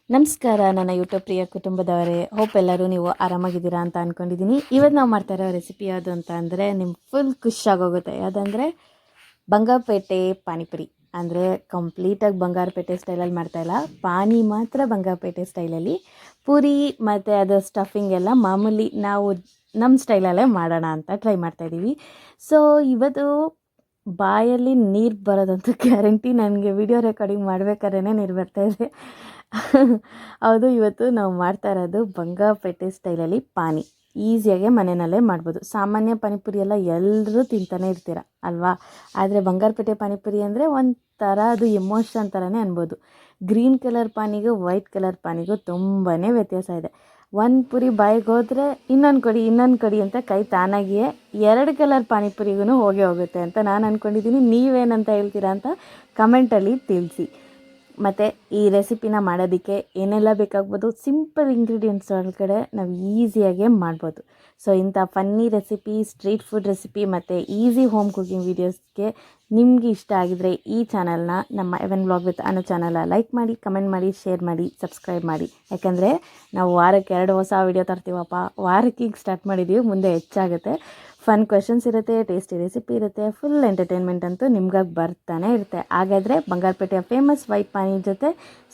ನಮಸ್ಕಾರ ನನ್ನ ಯೂಟ್ಯೂಬ್ ಪ್ರಿಯ ಕುಟುಂಬದವರೇ. ಹೋಪ್ ಎಲ್ಲರೂ ನೀವು ಆರಾಮಾಗಿದ್ದೀರಾ ಅಂತ ಅಂದ್ಕೊಂಡಿದ್ದೀನಿ. ಇವತ್ತು ನಾವು ಮಾಡ್ತಾ ಇರೋ ರೆಸಿಪಿ ಯಾವುದು ಅಂತ ಅಂದರೆ ನಿಮ್ಗೆ ಫುಲ್ ಖುಷಿಯಾಗೋಗುತ್ತೆ. ಯಾವುದಂದರೆ ಬಂಗಾರಪೇಟೆ ಪಾನಿಪುರಿ. ಅಂದರೆ ಕಂಪ್ಲೀಟಾಗಿ ಬಂಗಾರಪೇಟೆ ಸ್ಟೈಲಲ್ಲಿ ಮಾಡ್ತಾಯಿಲ್ಲ, ಪಾನಿ ಮಾತ್ರ ಬಂಗಾರಪೇಟೆ ಸ್ಟೈಲಲ್ಲಿ. ಪೂರಿ ಮತ್ತು ಅದು ಸ್ಟಫಿಂಗ್ ಎಲ್ಲ ಮಾಮೂಲಿ ನಾವು ನಮ್ಮ ಸ್ಟೈಲಲ್ಲೇ ಮಾಡೋಣ ಅಂತ ಟ್ರೈ ಮಾಡ್ತಾಯಿದ್ದೀವಿ. ಸೊ ಇವತ್ತು ಬಾಯಲ್ಲಿ ನೀರು ಬರೋದಂತೂ ಗ್ಯಾರಂಟಿ. ನನಗೆ ವಿಡಿಯೋ ರೆಕಾರ್ಡಿಂಗ್ ಮಾಡ್ಬೇಕಾದ್ರೇ ನೀರು ಬರ್ತಾಯಿದೆ. ಹೌದು, ಇವತ್ತು ನಾವು ಮಾಡ್ತಾ ಇರೋದು ಬಂಗಾರಪೇಟೆ ಸ್ಟೈಲಲ್ಲಿ ಪಾನಿ. ಈಸಿಯಾಗೆ ಮನೆಯಲ್ಲೇ ಮಾಡ್ಬೋದು. ಸಾಮಾನ್ಯ ಪಾನಿಪುರಿ ಎಲ್ಲ ಎಲ್ಲರೂ ತಿಂತಾನೆ ಇರ್ತೀರ ಅಲ್ವಾ. ಆದರೆ ಬಂಗಾರಪೇಟೆ ಪಾನಿಪುರಿ ಅಂದರೆ ಒಂಥರ ಅದು ಎಮೋಷನ್ ಥರನೇ ಅನ್ಬೋದು. ಗ್ರೀನ್ ಕಲರ್ ಪಾನಿಗೂ ವೈಟ್ ಕಲರ್ ಪಾನಿಗೂ ತುಂಬಾ ವ್ಯತ್ಯಾಸ ಇದೆ. ಒಂದು ಪುರಿ ಬಾಯಿಗೆ ಹೋದರೆ ಇನ್ನೊಂದು ಕೊಡಿ ಅಂತ ಕೈ ತಾನಾಗಿಯೇ 2 ಕಲರ್ ಪಾನಿಪುರಿಗೂ ಹೋಗುತ್ತೆ ಅಂತ ನಾನು ಅಂದ್ಕೊಂಡಿದ್ದೀನಿ. ನೀವೇನಂತ ಹೇಳ್ತೀರಾ ಅಂತ ಕಮೆಂಟಲ್ಲಿ ತಿಳಿಸಿ. ಮತ್ತು ಈ ರೆಸಿಪಿನ ಮಾಡೋದಕ್ಕೆ ಏನೆಲ್ಲ ಬೇಕಾಗ್ಬೋದು, ಸಿಂಪಲ್ ಇಂಗ್ರೀಡಿಯೆಂಟ್ಸ್ ಒಳಗಡೆ ನಾವು ಈಸಿಯಾಗೆ ಮಾಡ್ಬೋದು. ಸೊ ಇಂಥ funny recipe, street food recipe ಮತ್ತು ಈಸಿ ಹೋಮ್ ಕುಕಿಂಗ್ ವೀಡಿಯೋಸ್ಗೆ ನಿಮಗೆ ಇಷ್ಟ ಆಗಿದರೆ ಈ ಚಾನಲ್ನ, ನಮ್ಮ ಎವನ್ ವ್ಲಾಗ್ ವಿತ್ ಅನ್ನೋ ಚಾನಲ್ನ ಲೈಕ್ ಮಾಡಿ, ಕಮೆಂಟ್ ಮಾಡಿ, ಶೇರ್ ಮಾಡಿ, ಸಬ್ಸ್ಕ್ರೈಬ್ ಮಾಡಿ. ಯಾಕಂದರೆ ನಾವು ವಾರಕ್ಕೆ 2 ಹೊಸ ವೀಡಿಯೋ ತರ್ತೀವಪ್ಪ. ವಾರಕ್ಕೆ ಈಗ ಸ್ಟಾರ್ಟ್ ಮಾಡಿದ್ದೀವಿ, ಮುಂದೆ ಹೆಚ್ಚಾಗುತ್ತೆ. ಫನ್ ಕ್ವೆಶನ್ಸ್ ಇರುತ್ತೆ, ಟೇಸ್ಟಿ ರೆಸಿಪಿ ಇರುತ್ತೆ, ಫುಲ್ ಎಂಟರ್ಟೈನ್ಮೆಂಟ್ ಅಂತೂ ನಿಮ್ಗಾಗಿ ಬರ್ತಾನೆ ಇರುತ್ತೆ. ಹಾಗಾದರೆ ಬಂಗಾರಪೇಟೆಯ ಫೇಮಸ್ ವೈಟ್ ಪಾನಿ ಜೊತೆ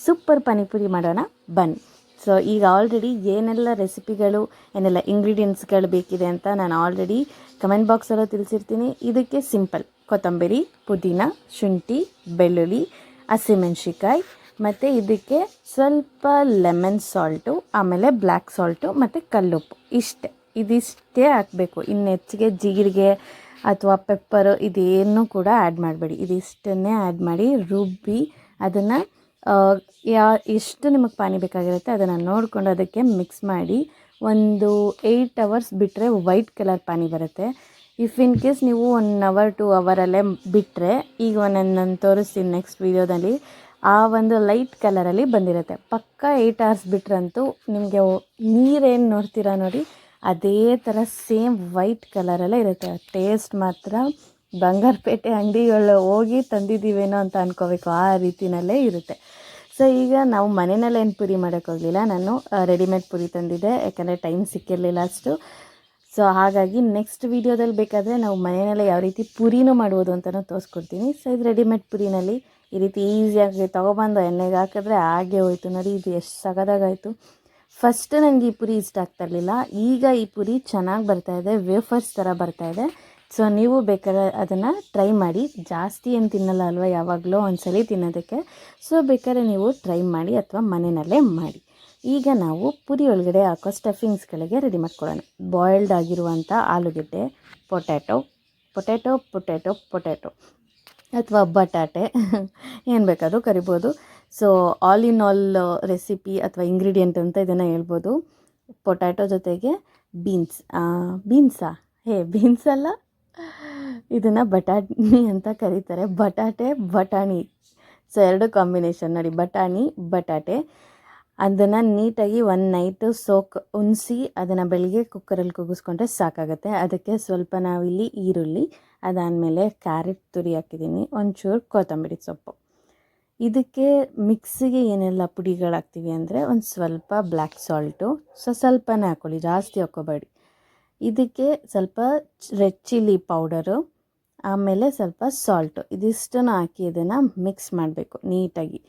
ಸೂಪರ್ ಪಾನಿಪುರಿ ಮಾಡೋಣ ಬನ್ನಿ. ಸೊ ಈಗ ಆಲ್ರೆಡಿ ಏನೆಲ್ಲ ರೆಸಿಪಿಗಳು, ಏನೆಲ್ಲ ಇಂಗ್ರೀಡಿಯೆಂಟ್ಸ್ಗಳು ಬೇಕಿದೆ ಅಂತ ನಾನು ಆಲ್ರೆಡಿ ಕಮೆಂಟ್ ಬಾಕ್ಸಲ್ಲೂ ತಿಳಿಸಿರ್ತೀನಿ. ಇದಕ್ಕೆ ಸಿಂಪಲ್ ಕೊತ್ತಂಬರಿ, ಪುದೀನ, ಶುಂಠಿ, ಬೆಳ್ಳುಳ್ಳಿ, ಹಸಿಮೆಣ್ಸಿಕಾಯಿ, ಮತ್ತು ಇದಕ್ಕೆ ಸ್ವಲ್ಪ ಲೆಮನ್ ಸಾಲ್ಟು, ಆಮೇಲೆ ಬ್ಲ್ಯಾಕ್ ಸಾಲ್ಟು ಮತ್ತು ಕಲ್ಲುಪ್ಪು. ಇದಿಷ್ಟೇ ಹಾಕಬೇಕು. ಇನ್ನು ಹೆಚ್ಚಿಗೆ ಜೀರಿಗೆ ಅಥವಾ ಪೆಪ್ಪರು ಇದೇನು ಕೂಡ ಆ್ಯಡ್ ಮಾಡಬೇಡಿ. ಇದಿಷ್ಟನ್ನೇ ಆ್ಯಡ್ ಮಾಡಿ ರುಬ್ಬಿ ಅದನ್ನು ಎಷ್ಟು ನಿಮಗೆ ಪಾನಿ ಬೇಕಾಗಿರುತ್ತೆ ಅದನ್ನು ನೋಡಿಕೊಂಡು ಅದಕ್ಕೆ ಮಿಕ್ಸ್ ಮಾಡಿ ಒಂದು 8 ಅವರ್ಸ್ ಬಿಟ್ಟರೆ ವೈಟ್ ಕಲರ್ ಪಾನಿ ಬರುತ್ತೆ. ಇಫ್ ಇನ್ ಕೇಸ್ ನೀವು 1 ಅವರ್ 2 ಅವರಲ್ಲೇ ಬಿಟ್ಟರೆ, ಈಗ ನಾನು ತೋರಿಸ್ತೀನಿ ನೆಕ್ಸ್ಟ್ ವೀಡಿಯೋದಲ್ಲಿ, ಆ ಒಂದು ಲೈಟ್ ಕಲರಲ್ಲಿ ಬಂದಿರುತ್ತೆ. ಪಕ್ಕ 8 ಅವರ್ಸ್ ಬಿಟ್ರಂತೂ ನಿಮಗೆ ನೀರೇನು ನೋಡ್ತೀರಾ ನೋಡಿ, ಅದೇ ಥರ ಸೇಮ್ ವೈಟ್ ಕಲರಲ್ಲೇ ಇರುತ್ತೆ. ಟೇಸ್ಟ್ ಮಾತ್ರ ಬಂಗಾರಪೇಟೆ ಅಂಗಡಿಗಳು ಹೋಗಿ ತಂದಿದ್ದೀವೇನೋ ಅಂತ ಅಂದ್ಕೋಬೇಕು, ಆ ರೀತಿಯಲ್ಲೇ ಇರುತ್ತೆ. ಸೊ ಈಗ ನಾವು ಮನೆಯಲ್ಲೇ ಏನು ಪುರಿ ಮಾಡೋಕ್ಕೋಗಲಿಲ್ಲ, ನಾನು ರೆಡಿಮೇಡ್ ಪುರಿ ತಂದಿದ್ದೆ, ಯಾಕಂದರೆ ಟೈಮ್ ಸಿಕ್ಕಿರಲಿಲ್ಲ ಅಷ್ಟು. ಸೊ ಹಾಗಾಗಿ ನೆಕ್ಸ್ಟ್ ವೀಡಿಯೋದಲ್ಲಿ ಬೇಕಾದರೆ ನಾವು ಮನೆಯಲ್ಲೇ ಯಾವ ರೀತಿ ಪುರಿನೂ ಮಾಡ್ಬೋದು ಅಂತಲೂ ತೋರಿಸ್ಕೊಡ್ತೀನಿ. ಸೊ ಇದು ರೆಡಿಮೇಡ್ ಪುರಿನಲ್ಲಿ ಈ ರೀತಿ ಈಸಿಯಾಗಿ ತೊಗೊಬಂದು ಎಣ್ಣೆಗೆ ಹಾಕಿದ್ರೆ ಹಾಗೆ ಹೋಯ್ತು ನೋಡಿ. ಇದು ಎಷ್ಟು ಸಗದಾಗಾಯಿತು. ಫಸ್ಟ್ ನನಗೆ ಈ ಪುರಿ ಇಷ್ಟ ಆಗ್ತಾಯಿರಲಿಲ್ಲ, ಈಗ ಈ ಪುರಿ ಚೆನ್ನಾಗಿ ಬರ್ತಾಯಿದೆ, ವೇಫರ್ಸ್ ಥರ ಬರ್ತಾಯಿದೆ. ಸೊ ನೀವು ಬೇಕಾದ್ರೆ ಅದನ್ನು ಟ್ರೈ ಮಾಡಿ. ಜಾಸ್ತಿ ಏನು ತಿನ್ನಲ್ಲ ಅಲ್ವಾ, ಯಾವಾಗಲೂ ಒಂದ್ಸಲಿ ತಿನ್ನೋದಕ್ಕೆ. ಸೊ ಬೇಕಾದ್ರೆ ನೀವು ಟ್ರೈ ಮಾಡಿ ಅಥವಾ ಮನೆಯಲ್ಲೇ ಮಾಡಿ. ಈಗ ನಾವು ಪುರಿ ಒಳಗಡೆ ಹಾಕೋ ಸ್ಟಫಿಂಗ್ಸ್ಗಳಿಗೆ ರೆಡಿ ಮಾಡ್ಕೊಳ್ಳೋಣ. ಬಾಯ್ಲ್ಡ್ ಆಗಿರುವಂಥ ಆಲೂಗೆಡ್ಡೆ, ಪೊಟ್ಯಾಟೊ ಅಥವಾ ಬಟಾಟೆ ಏನು ಬೇಕಾದರೂ ಕರಿಬೋದು. So all in all recipe ಅಥವಾ ಇಂಗ್ರೀಡಿಯೆಂಟ್ ಅಂತ ಇದನ್ನು ಹೇಳ್ಬೋದು. ಪೊಟ್ಯಾಟೊ ಜೊತೆಗೆ ಬೀನ್ಸ್ ಅಲ್ಲ, ಇದನ್ನು ಬಟಾಣಿ ಅಂತ ಕರೀತಾರೆ. ಬಟಾಣಿ. ಸೊ 2 ಕಾಂಬಿನೇಷನ್ ನೋಡಿ, ಬಟಾಟೆ. ಅದನ್ನು ನೀಟಾಗಿ 1 ನೈಟು ಉಣಿಸಿ ಅದನ್ನು ಬೆಳಿಗ್ಗೆ ಕುಕ್ಕರಲ್ಲಿ ಕೂಗಿಸ್ಕೊಂಡ್ರೆ ಸಾಕಾಗುತ್ತೆ. ಅದಕ್ಕೆ ಸ್ವಲ್ಪ ನಾವಿಲ್ಲಿ ಈರುಳ್ಳಿ, ಅದಾದಮೇಲೆ ಕ್ಯಾರೆಟ್ ತುರಿ ಹಾಕಿದ್ದೀನಿ, ಒಂಚೂರು ಕೊತ್ತಂಬರಿ ಸೊಪ್ಪು. ಇದಕ್ಕೆ ಮಿಕ್ಸಿಗೆ ಏನೆಲ್ಲ ಪುಡಿಗಳಾಗ್ತೀವಿ ಅಂದರೆ ಒಂದು ಸ್ವಲ್ಪ ಬ್ಲ್ಯಾಕ್ ಸಾಲ್ಟು, ಸ್ವಲ್ಪನೇ ಹಾಕ್ಕೊಳ್ಳಿ, ಜಾಸ್ತಿ ಹಾಕ್ಕೋಬೇಡಿ. ಇದಕ್ಕೆ ಸ್ವಲ್ಪ ರೆಡ್ ಚಿಲ್ಲಿ ಪೌಡರು, ಆಮೇಲೆ ಸ್ವಲ್ಪ ಸಾಲ್ಟು, ಇದಿಷ್ಟನ್ನು ಹಾಕಿ ಇದನ್ನು ಮಿಕ್ಸ್ ಮಾಡಬೇಕು ನೀಟಾಗಿ.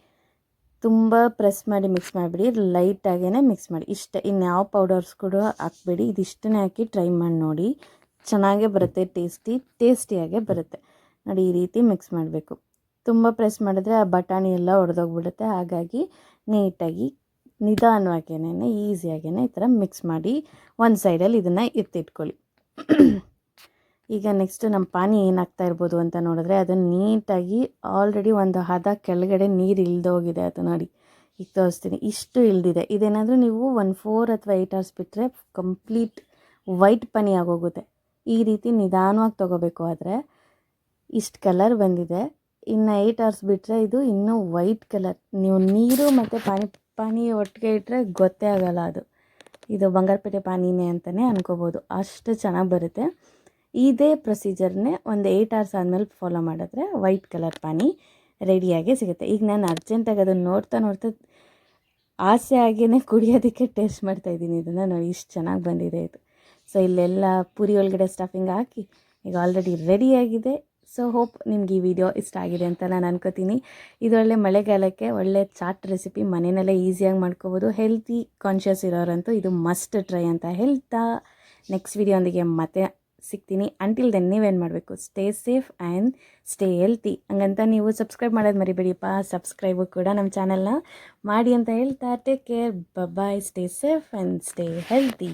ತುಂಬ ಪ್ರೆಸ್ ಮಾಡಿ ಮಿಕ್ಸ್ ಮಾಡಿಬಿಡಿ, ಲೈಟಾಗೇ ಮಿಕ್ಸ್ ಮಾಡಿ. ಇಷ್ಟೇ, ಇನ್ಯಾವ ಪೌಡರ್ಸ್ ಕೂಡ ಹಾಕಬೇಡಿ. ಇದಿಷ್ಟನ್ನೇ ಹಾಕಿ ಟ್ರೈ ಮಾಡಿ ನೋಡಿ, ಚೆನ್ನಾಗೇ ಬರುತ್ತೆ, ಟೇಸ್ಟಿಯಾಗೇ ಬರುತ್ತೆ ನೋಡಿ. ಈ ರೀತಿ ಮಿಕ್ಸ್ ಮಾಡಬೇಕು. ತುಂಬ ಪ್ರೆಸ್ ಮಾಡಿದ್ರೆ ಆ ಬಟಾಣಿ ಎಲ್ಲ ಒಡೆದೋಗ್ಬಿಡುತ್ತೆ. ಹಾಗಾಗಿ ನೀಟಾಗಿ ನಿಧಾನವಾಗೇನೆ ಈಸಿಯಾಗೇ ಈ ಥರ ಮಿಕ್ಸ್ ಮಾಡಿ ಒಂದು ಸೈಡಲ್ಲಿ ಇದನ್ನು ಎತ್ತಿಟ್ಕೊಳ್ಳಿ. ಈಗ ನೆಕ್ಸ್ಟ್ ನಮ್ಮ ಪಾನಿ ಏನಾಗ್ತಾ ಇರ್ಬೋದು ಅಂತ ನೋಡಿದ್ರೆ, ಅದನ್ನು ನೀಟಾಗಿ ಆಲ್ರೆಡಿ ಒಂದು ಹದ ಕೆಳಗಡೆ ನೀರು ಇಳ್ದೋಗಿದೆ. ಅದು ನೋಡಿ, ಈಗ ತೋರಿಸ್ತೀನಿ, ಇಷ್ಟು ಇಳಿದಿದೆ. ಇದೇನಾದರೂ ನೀವು 4 ಅಥವಾ 8 ಅವರ್ಸ್ ಬಿಟ್ಟರೆ ಕಂಪ್ಲೀಟ್ ವೈಟ್ ಪಾನಿ ಆಗೋಗುತ್ತೆ. ಈ ರೀತಿ ನಿಧಾನವಾಗಿ ತೊಗೋಬೇಕು. ಆದರೆ ಇಷ್ಟು ಕಲರ್ ಬಂದಿದೆ. ಇನ್ನು 8 ಅವರ್ಸ್ ಬಿಟ್ಟರೆ ಇದು ಇನ್ನೂ ವೈಟ್ ಕಲರ್. ನೀವು ನೀರು ಮತ್ತು ಪಾನಿ ಒಟ್ಟಿಗೆ ಇಟ್ಟರೆ ಗೊತ್ತೇ ಆಗೋಲ್ಲ, ಇದು ಬಂಗಾರಪೇಟೆ ಪಾನಿನೇ ಅಂತಲೇ ಅನ್ಕೋಬೋದು, ಅಷ್ಟು ಚೆನ್ನಾಗಿ ಬರುತ್ತೆ. ಇದೇ ಪ್ರೊಸೀಜರ್ನೇ ಒಂದು 8 ಅವರ್ಸ್ ಆದಮೇಲೆ ಫಾಲೋ ಮಾಡಿದ್ರೆ ವೈಟ್ ಕಲರ್ ಪಾನಿ ರೆಡಿಯಾಗೇ ಸಿಗುತ್ತೆ. ಈಗ ನಾನು ಅರ್ಜೆಂಟಾಗಿ ಅದನ್ನು ನೋಡ್ತಾ ಆಸೆ ಆಗೇ ಕುಡಿಯೋದಕ್ಕೆ ಟೇಸ್ಟ್ ಮಾಡ್ತಾಯಿದ್ದೀನಿ ಇದನ್ನು ನೋಡಿ, ಇಷ್ಟು ಚೆನ್ನಾಗಿ ಬಂದಿದೆ ಇದು. ಸೊ ಇಲ್ಲೆಲ್ಲ ಪೂರಿ ಒಳಗಡೆ ಸ್ಟಫಿಂಗ್ ಹಾಕಿ ಈಗ ಆಲ್ರೆಡಿ ರೆಡಿಯಾಗಿದೆ. ಸೊ ಹೋಪ್ ನಿಮ್ಗೆ ಈ ವಿಡಿಯೋ ಇಷ್ಟ ಆಗಿದೆ ಅಂತ ನಾನು ಅನ್ಕೋತೀನಿ. ಇದೊಳ್ಳೆ ಮಳೆಗಾಲಕ್ಕೆ ಒಳ್ಳೆ ಚಾಟ್ ರೆಸಿಪಿ, ಮನೆಯಲ್ಲೇ ಈಸಿಯಾಗಿ ಮಾಡ್ಕೋಬೋದು. ಹೆಲ್ತಿ ಕಾನ್ಷಿಯಸ್ ಇರೋರಂತೂ ಇದು ಮಸ್ಟ್ ಟ್ರೈ ಅಂತ ಹೇಳ್ತಾ ನೆಕ್ಸ್ಟ್ ವಿಡಿಯೋಂದಿಗೆ ಮತ್ತೆ ಸಿಗ್ತೀನಿ. ಅಂಟಿಲ್ ದೆನ್ ನೀವೇನು ಮಾಡಬೇಕು, stay safe and stay healthy. ಹಂಗಂತ ನೀವು ಸಬ್ಸ್ಕ್ರೈಬ್ ಮಾಡೋದು ಮರಿಬೇಡಿಪ್ಪ. ಸಬ್ಸ್ಕ್ರೈಬು ಕೂಡ ನಮ್ಮ ಚಾನಲ್ನ ಮಾಡಿ ಅಂತ ಹೇಳ್ತಾ take care, bye, stay safe and stay healthy.